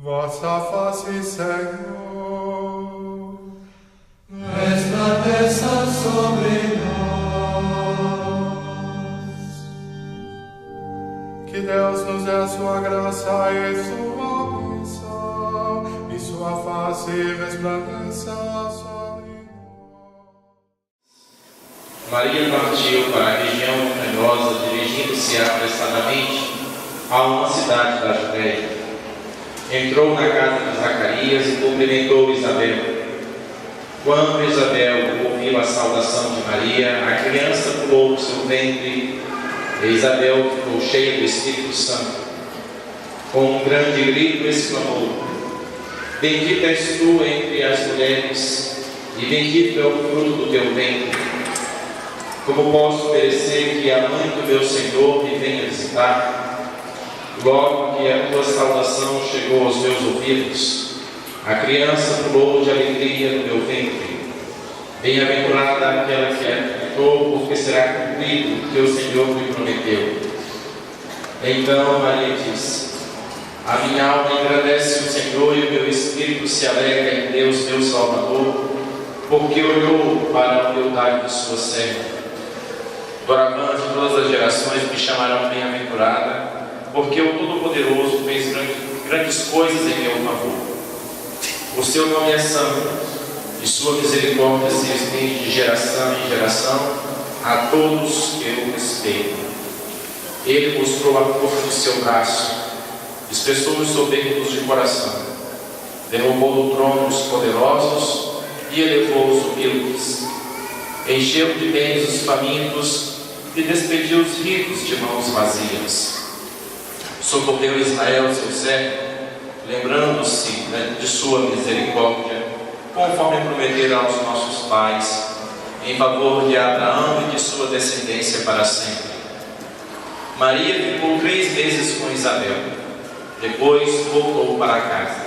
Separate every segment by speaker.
Speaker 1: Vossa face, Senhor,
Speaker 2: resplandeça sobre nós.
Speaker 1: que Deus nos dê a sua graça e sua bênção, e sua face resplandeça sobre nós.
Speaker 3: Maria partiu para a região montanhosa, dirigindo-se apressadamente a uma cidade da Judéia. Entrou na casa de Zacarias e cumprimentou Isabel. Quando Isabel ouviu a saudação de Maria, a criança pulou no seu ventre e Isabel ficou cheia do Espírito Santo. Com um grande grito exclamou: Bendita és tu entre as mulheres, e bendito é o fruto do teu ventre. Como posso merecer que a mãe do meu Senhor me venha visitar? Logo que a tua saudação chegou aos meus ouvidos, a criança pulou de alegria no meu ventre. Bem-aventurada aquela que acreditou, porque será cumprido o que o Senhor me prometeu. Então Maria disse: A minha alma agradece o Senhor e o meu espírito se alegra em Deus, meu Salvador, porque olhou para a humildade de sua serva. Doravante todas as gerações me chamarão bem-aventurada, porque o Todo-Poderoso fez grandes coisas em meu favor. O seu nome é santo, e sua misericórdia se estende de geração em geração a todos que o respeitam. Ele mostrou a força de seu braço, espessou os soberbos de coração, derrubou do trono os poderosos e elevou os humildes, encheu de bens os famintos e despediu os ricos de mãos vazias. Socorreu Israel, seu servo, lembrando-se de sua misericórdia, conforme prometera aos nossos pais, em favor de Abraão e de sua descendência para sempre. Maria ficou 3 meses com Isabel, depois voltou para casa.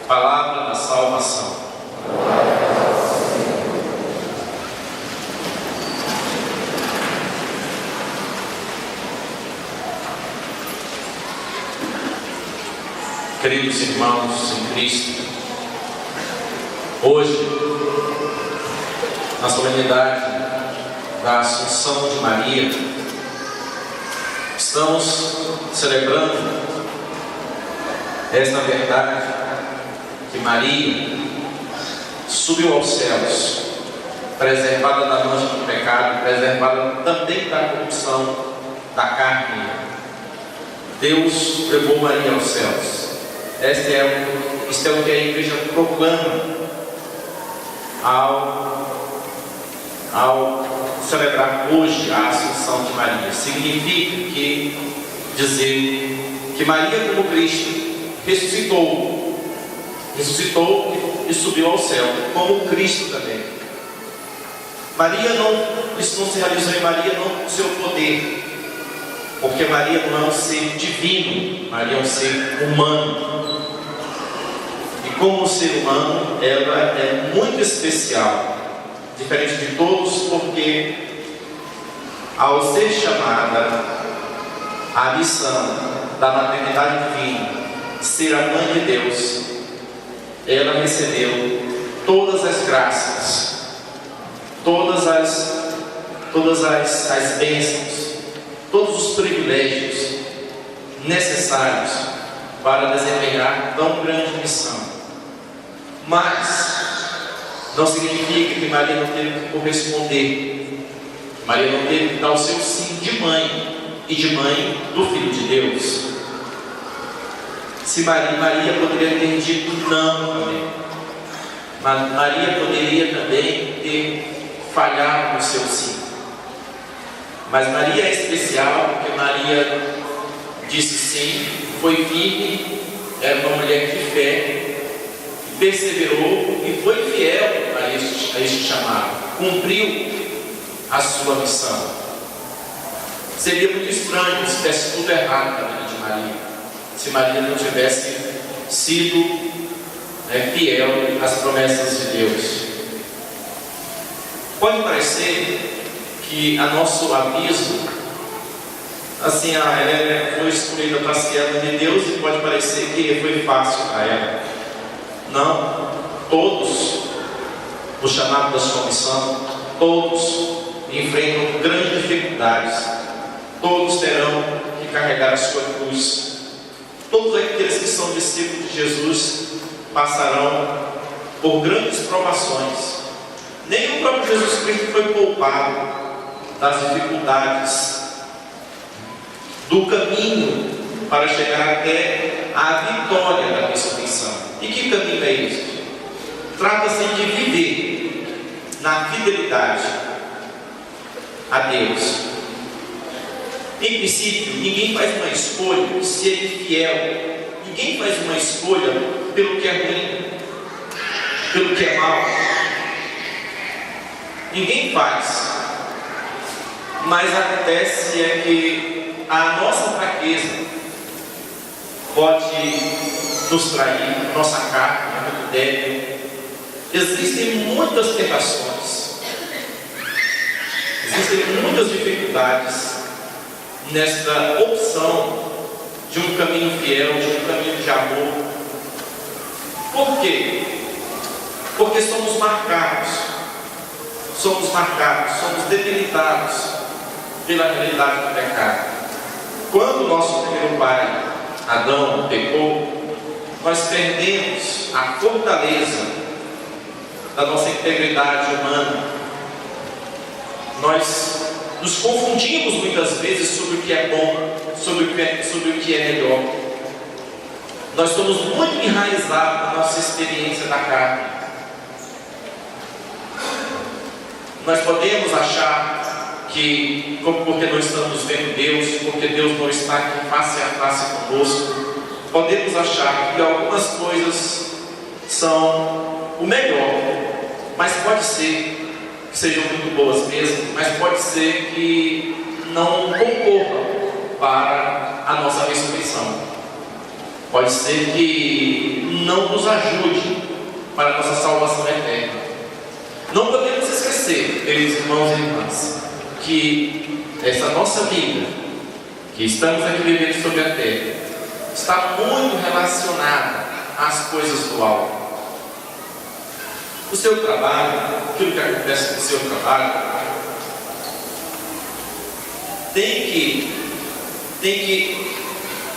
Speaker 3: Palavra da salvação. Queridos irmãos em Cristo, hoje, na solenidade da Assunção de Maria, estamos celebrando esta verdade que Maria subiu aos céus, preservada da mancha do pecado, preservada também da corrupção da carne. Deus levou Maria aos céus. Isto é o que a igreja proclama ao celebrar hoje a Assunção de Maria. Significa dizer que Maria, como Cristo, ressuscitou e subiu ao céu, como Cristo também. Isso não se realizou em Maria não com seu poder, porque Maria não é um ser divino, Maria é um ser humano. E como ser humano, ela é muito especial, diferente de todos, porque ao ser chamada à missão da maternidade divina, ser a mãe de Deus, ela recebeu todas as graças, todas as bênçãos, todos os privilégios necessários para desempenhar tão grande missão. Mas não significa que Maria não teve que corresponder. Maria não teve que dar o seu sim de mãe, e de mãe do Filho de Deus. Se Maria poderia ter dito não também. Maria poderia também ter falhado no seu sim. Mas Maria é especial porque Maria disse sim, foi firme, era uma mulher de fé, perseverou e foi fiel a este chamado, cumpriu a sua missão. Seria muito estranho se tivesse tudo errado na vida de Maria, se Maria não tivesse sido fiel às promessas de Deus. Pode parecer que a nosso abismo assim, ela foi escolhida para ser serva de Deus e pode parecer que foi fácil para ela. Não, todos, o chamado da sua missão, todos enfrentam grandes dificuldades, todos terão que carregar a sua cruz. Todos aqueles que são discípulos de Jesus passarão por grandes provações. Nem o próprio Jesus Cristo foi poupado das dificuldades do caminho para chegar até a vitória da ressurreição. E que caminho é este? Trata-se de viver na fidelidade a Deus. Em princípio, ninguém faz uma escolha de ser fiel. Ninguém faz uma escolha pelo que é ruim, pelo que é mal. Ninguém faz. Mas acontece é que a nossa fraqueza pode nos trair, nossa carne é muito débil. Existem muitas tentações, existem muitas dificuldades nesta opção de um caminho fiel, de um caminho de amor. Por quê? Porque somos marcados, somos debilitados pela realidade do pecado. Quando o nosso primeiro pai, Adão, pecou, nós perdemos a fortaleza da nossa integridade humana. Nós nos confundimos muitas vezes sobre o que é bom, sobre o que é melhor. Nós estamos muito enraizados na nossa experiência da carne. Nós podemos achar que, porque não estamos vendo Deus, porque Deus não está aqui face a face conosco, podemos achar que algumas coisas são o melhor, mas pode ser que sejam muito boas mesmo, mas pode ser que não concorram para a nossa ressurreição. Pode ser que não nos ajude para a nossa salvação eterna. Não podemos esquecer, queridos irmãos e irmãs, que essa nossa vida, que estamos aqui vivendo sobre a terra, está muito relacionada às coisas do alto. O seu trabalho, aquilo que acontece no seu trabalho,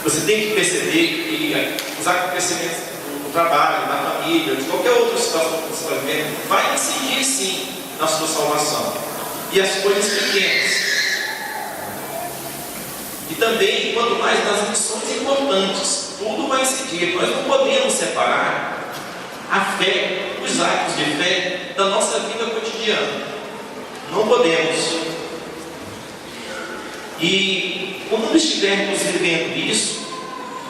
Speaker 3: você tem que perceber que os acontecimentos do trabalho, da família, de qualquer outra situação que você está vivendo, vai incidir sim na sua salvação. E as coisas pequenas. E também, quanto mais nas missões importantes, tudo vai incidir. Nós não podemos separar a fé, os atos de fé, da nossa vida cotidiana. Não podemos. E quando estivermos vivendo isso,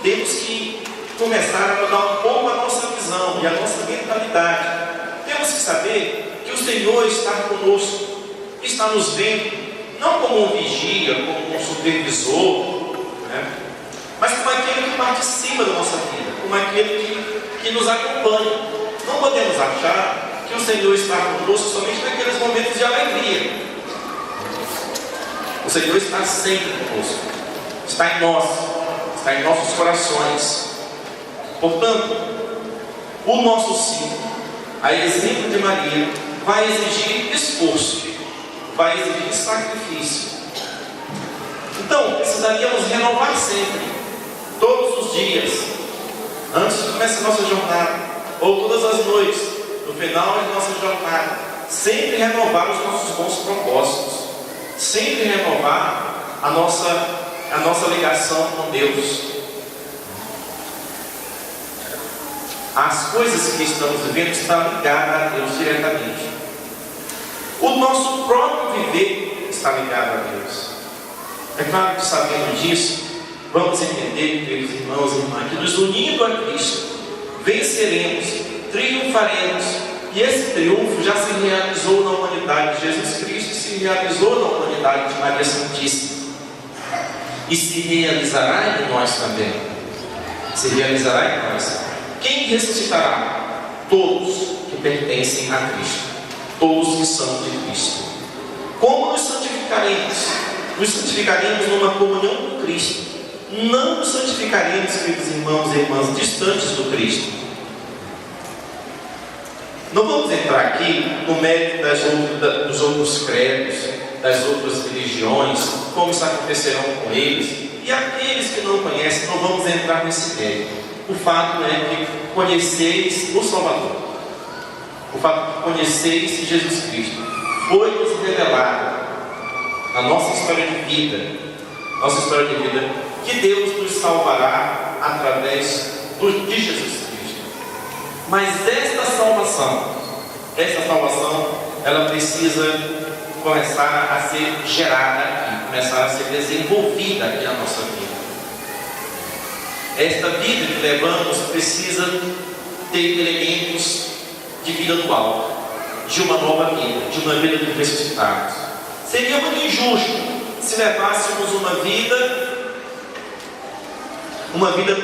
Speaker 3: temos que começar a mudar um pouco a nossa visão e a nossa mentalidade. Temos que saber que o Senhor está conosco, está nos vendo, não como um vigia, como um supervisor, né? Mas como aquele que participa da nossa vida, como aquele que nos acompanha. Não podemos achar que o Senhor está conosco somente naqueles momentos de alegria. O Senhor está sempre conosco, está em nós, está em nossos corações. Portanto, o nosso sim, a exemplo de Maria, vai exigir esforço, vai exigir sacrifício. Então, precisaríamos renovar sempre, todos os dias, antes de começar a nossa jornada, ou todas as noites, no final de nossa jornada, sempre renovar os nossos bons propósitos, sempre renovar a nossa ligação com Deus. As coisas que estamos vivendo estão ligadas a Deus diretamente. O nosso próprio viver está ligado a Deus. É claro que, sabendo disso, vamos entender, queridos irmãos e irmãs, que nos unindo a Cristo, venceremos, triunfaremos, e esse triunfo já se realizou na humanidade de Jesus Cristo, se realizou na humanidade de Maria Santíssima, e se realizará em nós também. Se realizará em nós. Quem ressuscitará? Todos que pertencem a Cristo, todos que são de Cristo. Como nos santificaremos?
Speaker 2: nos santificaríamos numa comunhão com Cristo. Não nos santificaríamos, queridos irmãos e irmãs, distantes do Cristo. Não vamos entrar aqui no mérito dos outros credos, das outras religiões, como isso acontecerá com eles. E aqueles que não conhecem, não vamos entrar nesse mérito. O fato é que conheceis o Salvador. O fato de conheceis Jesus Cristo. Foi-nos revelado na nossa história de vida, que Deus nos salvará através de Jesus Cristo. Mas esta salvação, ela precisa começar a ser gerada aqui, começar a ser desenvolvida aqui na nossa vida. Esta vida que levamos precisa ter elementos de vida do alto, de uma nova vida, de uma vida de ressuscitados. Seria muito injusto se levássemos uma vida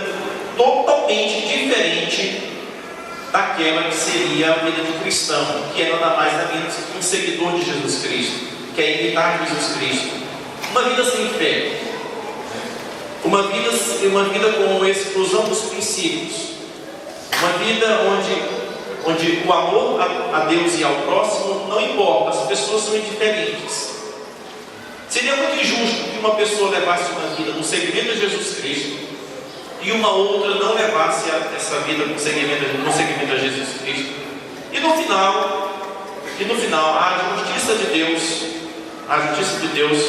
Speaker 2: totalmente diferente daquela que seria a vida de cristão, que é nada mais nada menos que um seguidor de Jesus Cristo, que é imitar Jesus Cristo. Uma vida sem fé, uma vida com exclusão dos princípios, uma vida onde o amor a Deus e ao próximo não importa, as pessoas são indiferentes. Seria muito injusto que uma pessoa levasse uma vida no seguimento de Jesus Cristo e uma outra não levasse essa vida no seguimento a Jesus Cristo. E no final, a justiça de Deus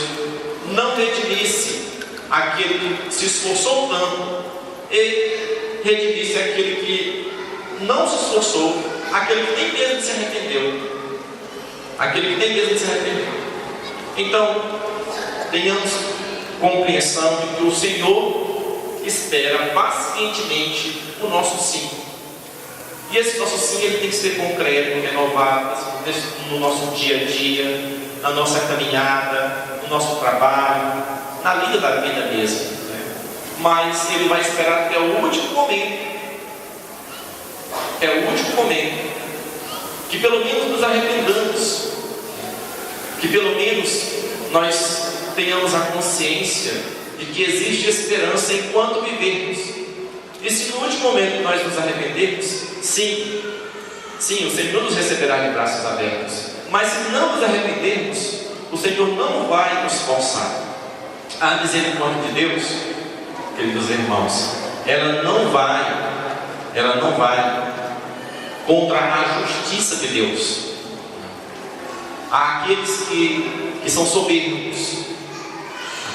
Speaker 2: não redimisse aquele que se esforçou tanto e redimisse aquele que não se esforçou, aquele que nem mesmo se arrependeu. Então, tenhamos compreensão de que o Senhor espera pacientemente o nosso sim. E esse nosso sim, ele tem que ser concreto, renovado no nosso dia a dia, na nossa caminhada, no nosso trabalho, na linha da vida mesmo, né? Mas ele vai esperar até o último momento. É o último momento que pelo menos nos arrependamos, que pelo menos nós tenhamos a consciência de que existe esperança enquanto vivermos. E se no último momento nós nos arrependermos, sim, o Senhor nos receberá de braços abertos. Mas se não nos arrependermos, o Senhor não vai nos forçar. A misericórdia de Deus, queridos irmãos, ela não vai contra a justiça de Deus. Há aqueles que são soberbos,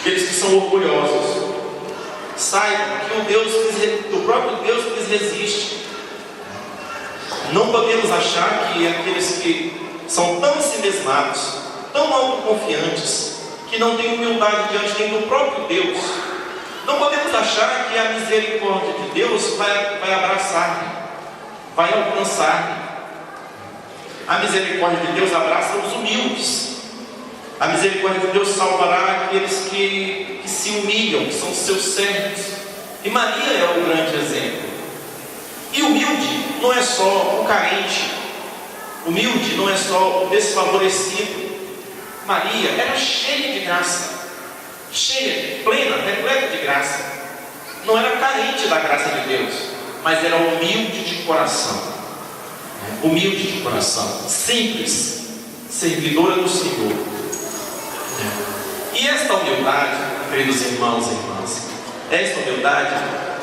Speaker 2: aqueles que são orgulhosos. Saibam que o próprio Deus lhes resiste. Não podemos achar que aqueles que são tão ensimesmados, tão autoconfiantes, que não têm humildade diante nem do próprio Deus, não podemos achar que a misericórdia de Deus vai abraçar, vai alcançar. A misericórdia de Deus abraça os humildes. A misericórdia de Deus salvará aqueles que se humilham, que são seus servos. E Maria é o grande exemplo. E humilde não é só o carente, humilde não é só o desfavorecido. Maria era cheia de graça, plena, repleta de graça. Não era carente da graça de Deus, mas era humilde de coração. Simples, servidora do Senhor. E esta humildade, queridos irmãos e irmãs, esta humildade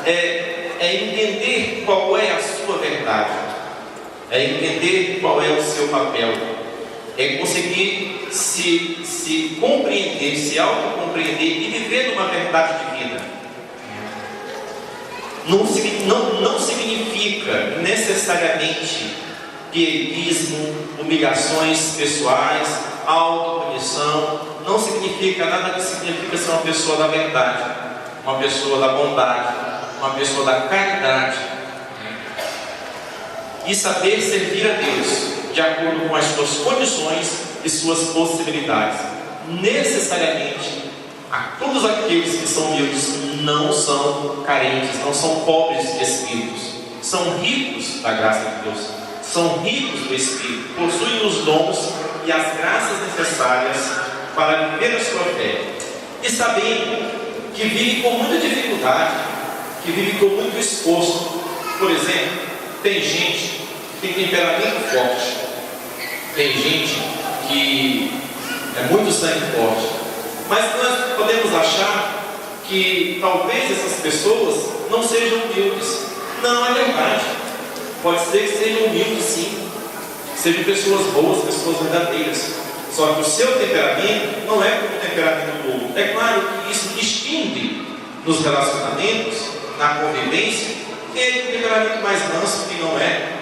Speaker 2: é entender qual é a sua verdade, é entender qual é o seu papel, é conseguir se compreender, se autocompreender e viver numa verdade de vida. Não significa necessariamente pietismo, humilhações pessoais, autopunição. Não significa nada que significa ser uma pessoa da verdade, uma pessoa da bondade, uma pessoa da caridade, e saber servir a Deus de acordo com as suas condições e suas possibilidades. Necessariamente, todos aqueles que são humildes não são carentes, não são pobres de espíritos, são ricos da graça de Deus, são ricos do Espírito, possuem os dons e as graças necessárias para viver a sua fé. e sabendo que vive com muita dificuldade, que vive com muito esforço. Por exemplo, tem gente que tem temperamento forte, tem gente que é muito sangue forte, mas nós podemos achar que talvez essas pessoas não sejam humildes. Não é verdade. Pode ser que sejam humildes, sim, sejam pessoas boas, pessoas verdadeiras. Só que o seu temperamento não é como o temperamento do outro. É claro que isso distingue nos relacionamentos, na convivência, quem é um temperamento mais manso, quem não é.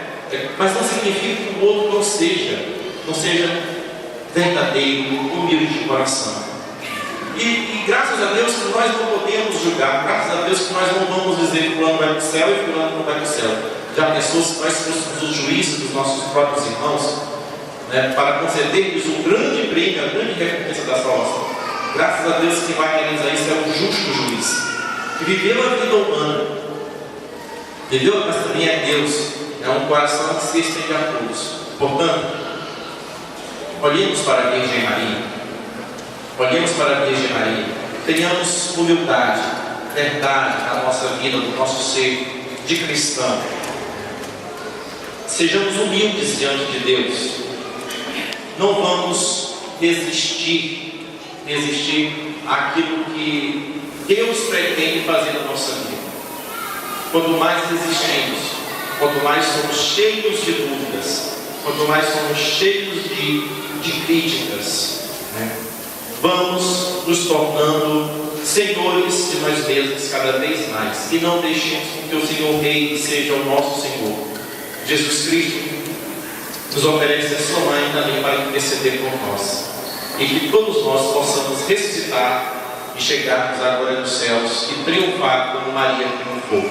Speaker 2: Mas não significa que o outro não seja verdadeiro, humilde de coração. E graças a Deus que nós não podemos julgar, graças a Deus que nós não vamos dizer que fulano vai para o céu e fulano não vai para o céu. Já pensou se nós fôssemos os juízes dos nossos próprios irmãos, né, para conceder-lhes o grande prêmio, a grande recompensa da salvação? Graças a Deus que vai realizar isso é o justo juiz, que viveu a vida humana, viveu, mas também é Deus, é um coração que se estende a todos. Portanto, olhemos para a Virgem Maria. Olhemos para a Virgem Maria, tenhamos humildade, verdade na nossa vida, no nosso ser de cristão. Sejamos humildes diante de Deus. Não vamos resistir àquilo que Deus pretende fazer na nossa vida. Quanto mais resistimos, quanto mais somos cheios de dúvidas, quanto mais somos cheios de críticas, né? Vamos nos tornando senhores de nós mesmos cada vez mais. E não deixemos que o Senhor Rei seja o nosso Senhor. Jesus Cristo nos oferece a sua mãe também para interceder por nós. E que todos nós possamos ressuscitar e chegarmos à glória dos céus e triunfar como Maria triunfou.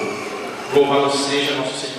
Speaker 2: Louvado seja nosso Senhor.